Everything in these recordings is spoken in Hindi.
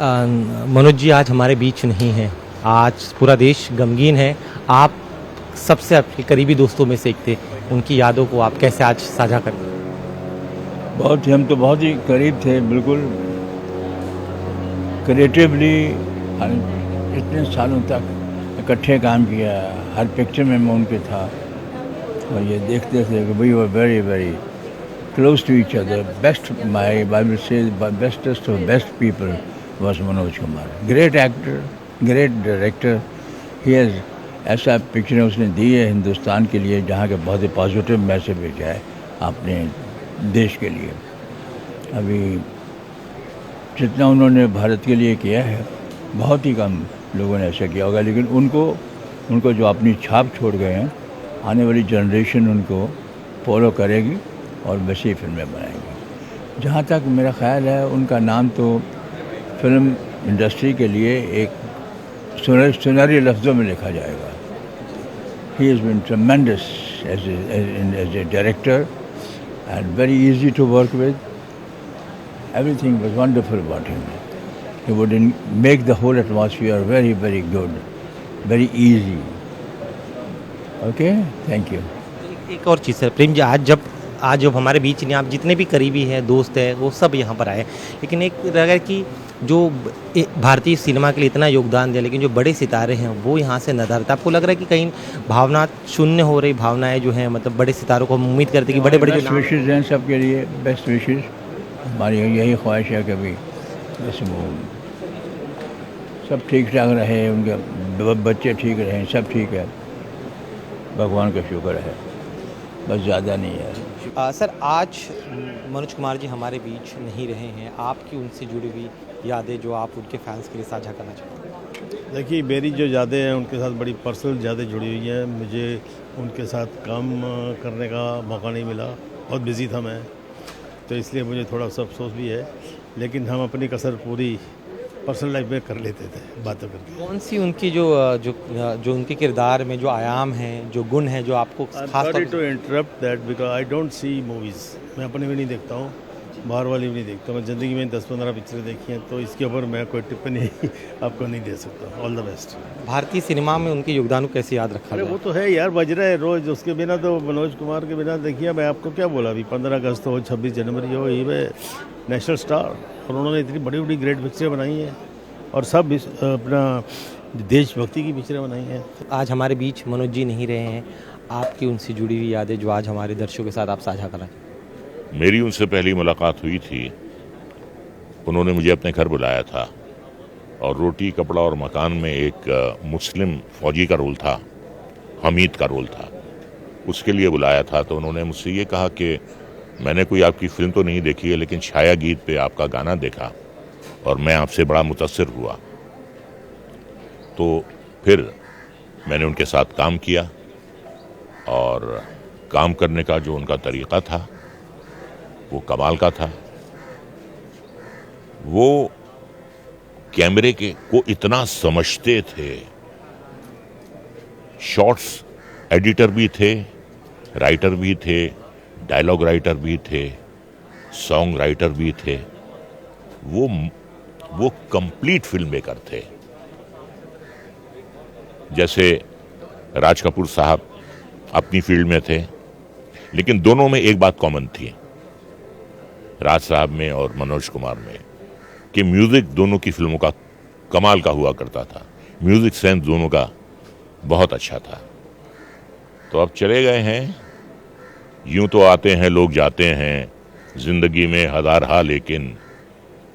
मनोज जी आज हमारे बीच नहीं हैं। आज पूरा देश गमगीन है। आप सबसे आपके करीबी दोस्तों में से एक थे। उनकी यादों को आप कैसे आज साझा करते हैं? बहुत ही हम तो बहुत ही करीब थे, बिल्कुल क्रिएटिवली इतने सालों तक इकट्ठे काम किया। हर पिक्चर में मैं उनके था और ये देखते थे कि we were very very close to each other. Best, my Bible says, bestest of best people was Manoj Kumar. Great actor, great director. He has ऐसा पिक्चर उसने दी है हिंदुस्तान के लिए जहाँ के बहुत ही पॉजिटिव मैसेज है अपने देश के लिए। अभी जितना उन्होंने भारत के लिए किया है बहुत ही कम लोगों ने ऐसा किया होगा, लेकिन उनको जो अपनी छाप छोड़ गए हैं, आने वाली जनरेशन उनको फॉलो करेगी और वैसी फिल्में बनाएंगी। जहाँ तक मेरा ख़्याल है उनका नाम तो फिल्म इंडस्ट्री के लिए एक सुनहरे लफ्ज़ों में लिखा जाएगा। He has been tremendous as a director and very easy to work with. Everything was wonderful about him. He would make the whole atmosphere very very good, very easy. Okay, thank you. एक और चीज़ है प्रेम जी, आज जब हमारे बीच नहीं, आप जितने भी करीबी हैं दोस्त हैं वो सब यहाँ पर आए, लेकिन एक लगा कि जो भारतीय सिनेमा के लिए इतना योगदान दिया लेकिन जो बड़े सितारे हैं वो यहाँ से नदारत। आपको लग रहा है कि कहीं भावना शून्य हो रही, भावनाएं जो हैं मतलब बड़े सितारों को हम उम्मीद करते हैं कि बड़े बड़े बेस्ट विशेज़ हैं सबके लिए, बेस्ट विशेज़। हमारी यही ख्वाहिश है कि अभी बस वो सब ठीक ठाक रहे, उनके बच्चे ठीक रहें, सब ठीक है, भगवान का शुक्र है, बस ज़्यादा नहीं है। सर आज मनोज कुमार जी हमारे बीच नहीं रहे हैं, आपकी उनसे जुड़ी हुई यादें जो आप उनके फैंस के लिए साझा करना चाहते हैं? देखिए, मेरी जो यादें हैं उनके साथ बड़ी पर्सनल यादें जुड़ी हुई हैं। मुझे उनके साथ काम करने का मौका नहीं मिला, बहुत बिज़ी था मैं, तो इसलिए मुझे थोड़ा सा अफसोस भी है, लेकिन हम अपनी कसर पूरी पर्सनल लाइफ में कर लेते थे बातों करके। कौन सी उनकी जो उनके किरदार में जो आयाम हैं, जो गुण हैं जो आपको खास sorry to interrupt that because I don't see movies. मैं अपनी भी नहीं देखता हूँ, बाहर वाली भी नहीं देखता। मैं ज़िंदगी में 10-15 पिक्चरें देखी हैं, तो इसके ऊपर मैं कोई टिप्पणी आपको नहीं दे सकता। All the best. भारतीय सिनेमा में उनके योगदान को कैसे याद रखा अरे जाए? वो तो है यार, बज रहा है रोज़। उसके बिना तो मनोज कुमार के बिना देखिए, मैं आपको क्या बोला, अभी 15 अगस्त हो, 26 जनवरी हो, ये नेशनल स्टार, और उन्होंने इतनी बड़ी बड़ी ग्रेट पिक्चरें बनाई हैं और सब अपना देशभक्ति की पिक्चरें बनाई हैं। आज हमारे बीच मनोज जी नहीं रहे हैं, आपकी उनसे जुड़ी हुई यादें जो आज हमारे दर्शकों के साथ आप साझा करना चाहते हैं? मेरी उनसे पहली मुलाकात हुई थी, उन्होंने मुझे अपने घर बुलाया था और रोटी कपड़ा और मकान में एक मुस्लिम फौजी का रोल था, हमीद का रोल था, उसके लिए बुलाया था। तो उन्होंने मुझसे ये कहा कि मैंने कोई आपकी फिल्म तो नहीं देखी है, लेकिन छाया गीत पे आपका गाना देखा और मैं आपसे बड़ा मुतासिर हुआ। तो फिर मैंने उनके साथ काम किया और काम करने का जो उनका तरीक़ा था वो कमाल का था। वो कैमरे को इतना समझते थे, शॉर्ट्स एडिटर भी थे, राइटर भी थे, डायलॉग राइटर भी थे, सॉन्ग राइटर भी थे। वो कंप्लीट फिल्म मेकर थे। जैसे राज कपूर साहब अपनी फील्ड में थे, लेकिन दोनों में एक बात कॉमन थी, राज साहब में और मनोज कुमार में, कि म्यूजिक दोनों की फिल्मों का कमाल का हुआ करता था। म्यूजिक सेंस दोनों का बहुत अच्छा था। तो अब चले गए हैं, यूं तो आते हैं लोग जाते हैं, जिंदगी में हजार हा, लेकिन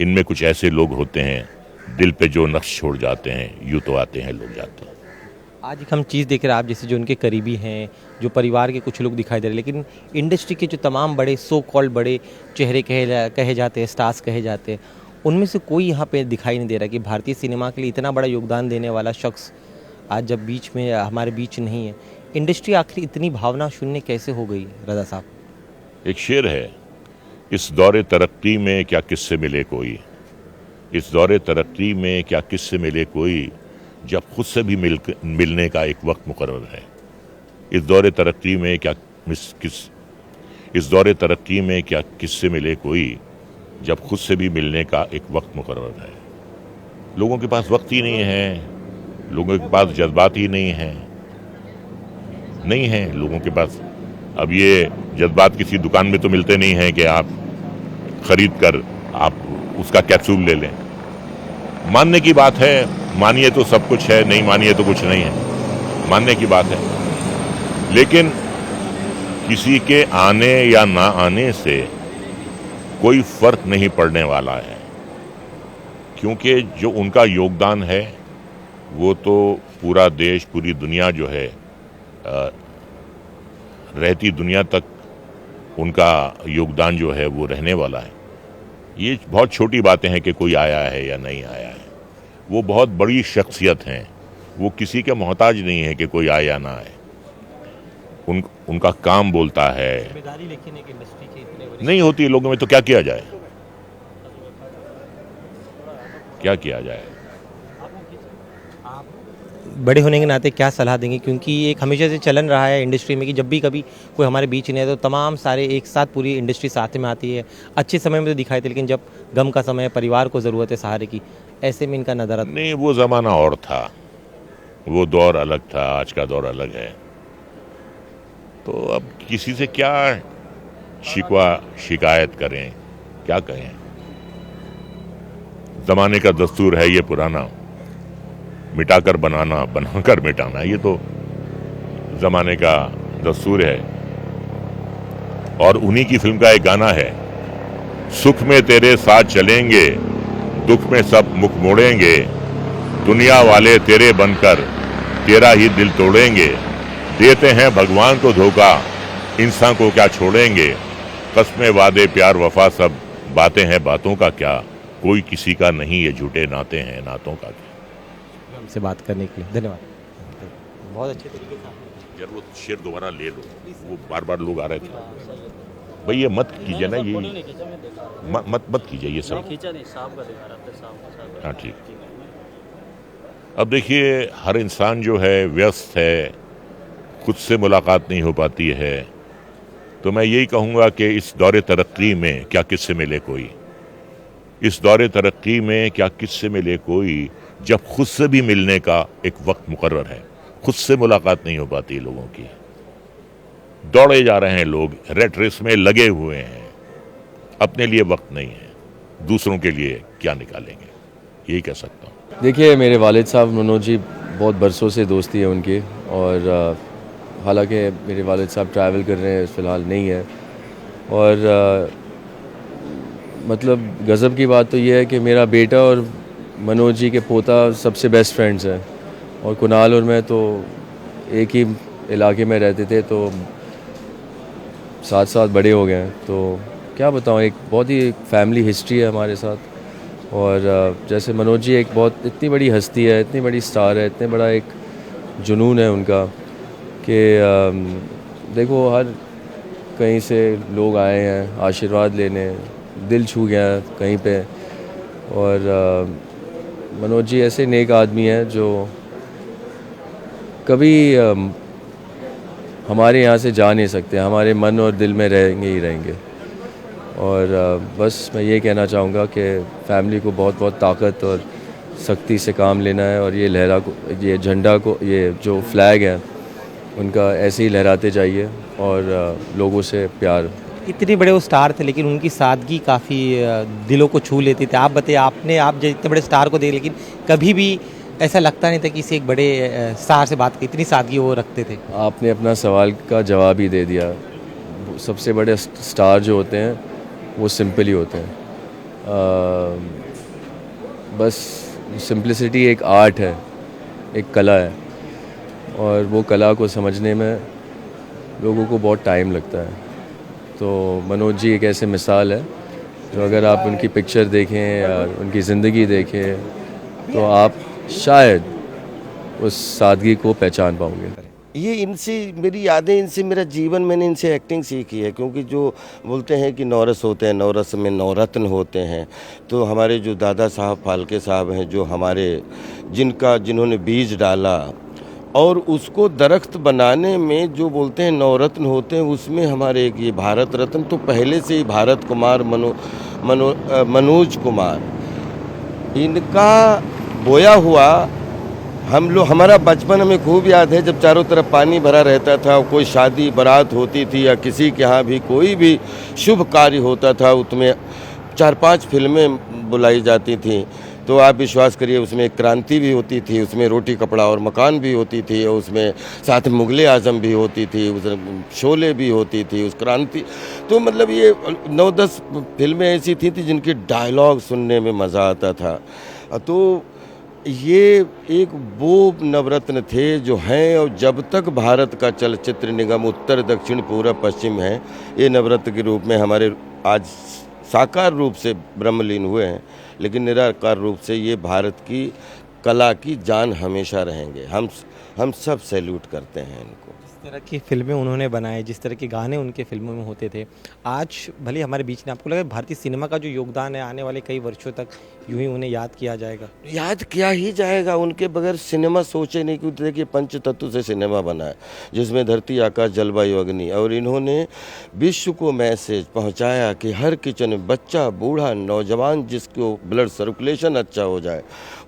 इनमें कुछ ऐसे लोग होते हैं दिल पे जो नक्श छोड़ जाते हैं। यूं तो आते हैं लोग जाते हैं। आज एक हम चीज़ देख रहे हैं, आप जैसे जो उनके करीबी हैं, जो परिवार के कुछ लोग दिखाई दे रहे हैं, लेकिन इंडस्ट्री के जो तमाम बड़े सो कॉल्ड बड़े चेहरे कहे जाते हैं, स्टार्स कहे जाते हैं, उनमें से कोई यहाँ पे दिखाई नहीं दे रहा कि भारतीय सिनेमा के लिए इतना बड़ा योगदान देने वाला शख्स आज जब बीच में हमारे बीच नहीं है। इंडस्ट्री आखिर इतनी भावना शून्य कैसे हो गई रज़ा साहब? एक शेर है, इस दौरे तरक्की में क्या किससे मिले कोई, इस दौरे तरक्की में क्या किससे मिले कोई, जब खुद से भी मिलने का एक वक्त मुकर्रर है। इस दौरे तरक्की में किससे मिले कोई, जब खुद से भी मिलने का एक वक्त मुकर्रर है। लोगों के पास वक्त ही नहीं है, लोगों के पास जज्बात ही नहीं है, नहीं है लोगों के पास। अब ये जज्बात किसी दुकान में तो मिलते नहीं हैं कि आप खरीद कर आप उसका कैप्सूल ले लें। मानने की बात है, मानिए तो सब कुछ है, नहीं मानिए तो कुछ नहीं है, मानने की बात है। लेकिन किसी के आने या ना आने से कोई फर्क नहीं पड़ने वाला है, क्योंकि जो उनका योगदान है वो तो पूरा देश, पूरी दुनिया जो है, रहती दुनिया तक उनका योगदान जो है वो रहने वाला है। ये बहुत छोटी बातें हैं कि कोई आया है या नहीं आया है। वो बहुत बड़ी शख्सियत हैं, वो किसी के मोहताज नहीं है कि कोई आए या ना आए। उनका काम बोलता है। जिम्मेदारी लेकिन एक इंडस्ट्री के इतने बड़े नहीं होती लोगों में तो क्या किया जाए, क्या किया जाए। बड़े होने के नाते क्या सलाह देंगे, क्योंकि एक हमेशा से चलन रहा है इंडस्ट्री में कि जब भी कभी कोई हमारे बीच नहीं है तो तमाम सारे एक साथ पूरी इंडस्ट्री साथ में आती है। अच्छे समय में तो दिखाई थे, लेकिन जब गम का समय, परिवार को ज़रूरत है सहारे की, ऐसे में इनका नज़र नहीं, वो ज़माना और था, वो दौर अलग था, आज का दौर अलग है। तो अब किसी से क्या शिकवा शिकायत करें, क्या कहें। ज़माने का दस्तूर है ये पुराना, मिटाकर बनाना, बनाकर मिटाना, ये तो ज़माने का दस्तूर है। और उन्हीं की फिल्म का एक गाना है, सुख में तेरे साथ चलेंगे, दुख में सब मुख मोड़ेंगे, दुनिया वाले तेरे बनकर तेरा ही दिल तोड़ेंगे, देते हैं भगवान को धोखा, इंसान को क्या छोड़ेंगे, कसमें वादे प्यार वफा सब बातें हैं बातों का क्या, कोई किसी का नहीं ये झूठे नाते हैं नातों का क्या। हमसे बात करने के लिए धन्यवाद। बहुत अच्छे तरीके से यार वो शेर दोबारा ले लो, वो बार बार लोग आ रहे थे। भाई ये मत कीजिए ना, ये मत कीजिए ये सब। हाँ ठीक। अब देखिए, हर इंसान जो है व्यस्त है, खुद से मुलाकात नहीं हो पाती है, तो मैं यही कहूँगा कि इस दौरे तरक्की में क्या किससे मिले कोई, इस दौरे तरक्की में क्या किससे मिले कोई, जब खुद से भी मिलने का एक वक्त मुकर्रर है। खुद से मुलाकात नहीं हो पाती लोगों की, दौड़े जा रहे हैं लोग, रेट रेस में लगे हुए हैं, अपने लिए वक्त नहीं है, दूसरों के लिए क्या निकालेंगे, यही कह सकता हूँ। देखिए, मेरे वालिद साहब मनोज जी बहुत बरसों से दोस्ती है उनकी, और हालांकि मेरे वालिद साहब ट्रैवल कर रहे हैं, फ़िलहाल नहीं है। और मतलब गज़ब की बात तो ये है कि मेरा बेटा और मनोज जी के पोता सबसे बेस्ट फ्रेंड्स हैं, और कुणाल और मैं तो एक ही इलाके में रहते थे, तो साथ साथ बड़े हो गए हैं। तो क्या बताऊँ, एक बहुत ही फैमिली हिस्ट्री है हमारे साथ। और जैसे मनोज जी एक बहुत इतनी बड़ी हस्ती है, इतनी बड़ी स्टार है, इतने बड़ा एक जुनून है उनका कि देखो, हर कहीं से लोग आए हैं आशीर्वाद लेने, दिल छू गया कहीं पे। और मनोज जी ऐसे नेक आदमी हैं जो कभी हमारे यहाँ से जा नहीं सकते, हमारे मन और दिल में रहेंगे ही रहेंगे। और बस मैं ये कहना चाहूँगा कि फैमिली को बहुत बहुत ताकत और सख्ती से काम लेना है, और ये लहरा को, ये झंडा को, ये जो फ्लैग है उनका ऐसे ही लहराते जाइए, और लोगों से प्यार। इतने बड़े वो स्टार थे, लेकिन उनकी सादगी काफ़ी दिलों को छू लेती थी। आप बताइए, आप इतने बड़े स्टार को देख, लेकिन कभी भी ऐसा लगता नहीं था कि किसी एक बड़े स्टार से बात की, इतनी सादगी वो रखते थे। आपने अपना सवाल का जवाब ही दे दिया। सबसे बड़े स्टार जो होते हैं वो सिंपल ही होते हैं। बस सिंपलिसिटी एक आर्ट है, एक कला है, और वो कला को समझने में लोगों को बहुत टाइम लगता है। तो मनोज जी एक ऐसे मिसाल है जो अगर आप उनकी पिक्चर देखें या उनकी ज़िंदगी देखें तो आप शायद उस सादगी को पहचान पाओगे। ये इनसे मेरी यादें, इनसे मेरा जीवन, मैंने इनसे एक्टिंग सीखी है। क्योंकि जो बोलते हैं कि नौरस होते हैं, नौरस में नवरत्न होते हैं, तो हमारे जो दादा साहब फाल्के साहब हैं, जो हमारे जिन्होंने बीज डाला और उसको दरख्त बनाने में जो बोलते हैं नवरत्न होते हैं, उसमें हमारे एक ये भारत रत्न तो पहले से ही भारत कुमार, मनोज कुमार, इनका बोया हुआ हम लोग, हमारा बचपन हमें खूब याद है जब चारों तरफ पानी भरा रहता था, कोई शादी बारात होती थी या किसी के यहाँ भी कोई भी शुभ कार्य होता था, उसमें 4-5 फिल्में बुलाई जाती थी। तो आप विश्वास करिए उसमें एक क्रांति भी होती थी, उसमें रोटी कपड़ा और मकान भी होती थी, और उसमें साथ में मुगले आजम भी होती थी, उसमें शोले भी होती थी, उस क्रांति। तो मतलब ये 9-10 फिल्में ऐसी थी जिनके डायलॉग सुनने में मज़ा आता था। तो ये एक वो नवरत्न थे जो हैं, और जब तक भारत का चलचित्र निगम उत्तर दक्षिण पूर्व पश्चिम है, ये नवरत्न के रूप में हमारे आज साकार रूप से ब्रह्मलीन हुए हैं, लेकिन निराकार रूप से ये भारत की कला की जान हमेशा रहेंगे। हम सब सैल्यूट करते हैं इनको। जिस तरह की फिल्में उन्होंने बनाए, जिस तरह के गाने उनके फिल्मों में होते थे, आज भले हमारे बीच में, आपको लगा भारतीय सिनेमा का जो योगदान है आने वाले कई वर्षों तक यूं ही उन्हें याद किया जाएगा? याद किया ही जाएगा, उनके बगैर सिनेमा सोचे नहीं। क्योंकि देखिए पंच तत्व से सिनेमा बना है, जिसमें धरती आकाश जलवायु अग्नि, और इन्होंने विश्व को मैसेज पहुंचाया कि हर किचन में बच्चा बूढ़ा नौजवान जिसको ब्लड सर्कुलेशन अच्छा हो जाए,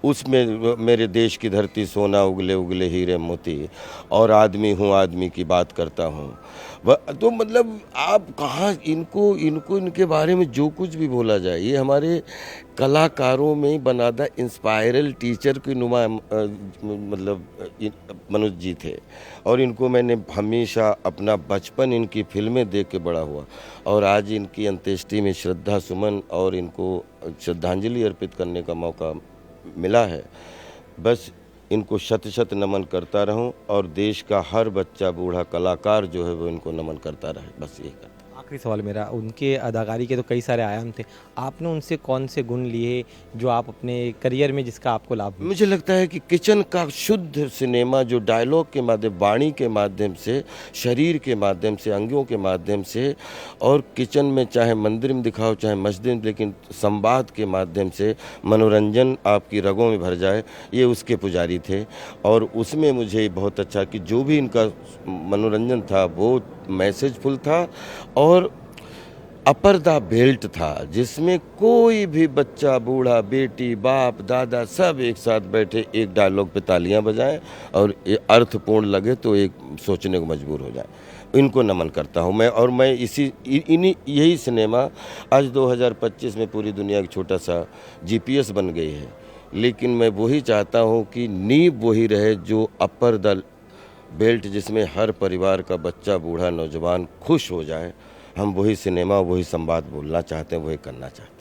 उसमें मेरे देश की धरती सोना उगले उगले हीरे मोती, और आदमी हूँ आदमी की बात करता हूँ। तो मतलब आप कहाँ इनको इनके बारे में जो कुछ भी बोला जाए, ये हमारे कलाकारों में बनादा इंस्पायरल टीचर की नुमा मतलब मनोज जी थे। और इनको मैंने हमेशा अपना बचपन इनकी फिल्में देख के बड़ा हुआ, और आज इनकी अंत्येष्टि में श्रद्धा सुमन और इनको श्रद्धांजलि अर्पित करने का मौका मिला है। बस इनको शत शत नमन करता रहूं, और देश का हर बच्चा बूढ़ा कलाकार जो है वो इनको नमन करता रहे, बस यही करता। आखिरी सवाल मेरा, उनके अदाकारी के तो कई सारे आयाम थे, आपने उनसे कौन से गुण लिए जो आप अपने करियर में जिसका आपको लाभ हुआ? मुझे लगता है कि किचन का शुद्ध सिनेमा जो डायलॉग के माध्यम, वाणी के माध्यम से, शरीर के माध्यम से, अंगों के माध्यम से, और किचन में चाहे मंदिर में दिखाओ चाहे मस्जिद में, लेकिन संवाद के माध्यम से मनोरंजन आपकी रगों में भर जाए, ये उसके पुजारी थे। और उसमें मुझे बहुत अच्छा कि जो भी इनका मनोरंजन था वो मैसेजफुल था, और अपर द बेल्ट था, जिसमें कोई भी बच्चा बूढ़ा बेटी बाप दादा सब एक साथ बैठे एक डायलॉग पे तालियां बजाएं, और ये अर्थपूर्ण लगे तो एक सोचने को मजबूर हो जाए। इनको नमन करता हूं मैं, और मैं यही सिनेमा आज 2025 में पूरी दुनिया का छोटा सा GPS बन गई है, लेकिन मैं वही चाहता हूं कि नींव वही रहे जो अपर द बेल्ट, जिसमें हर परिवार का बच्चा बूढ़ा नौजवान खुश हो जाए। हम वही सिनेमा वही संवाद बोलना चाहते हैं, वही करना चाहते हैं।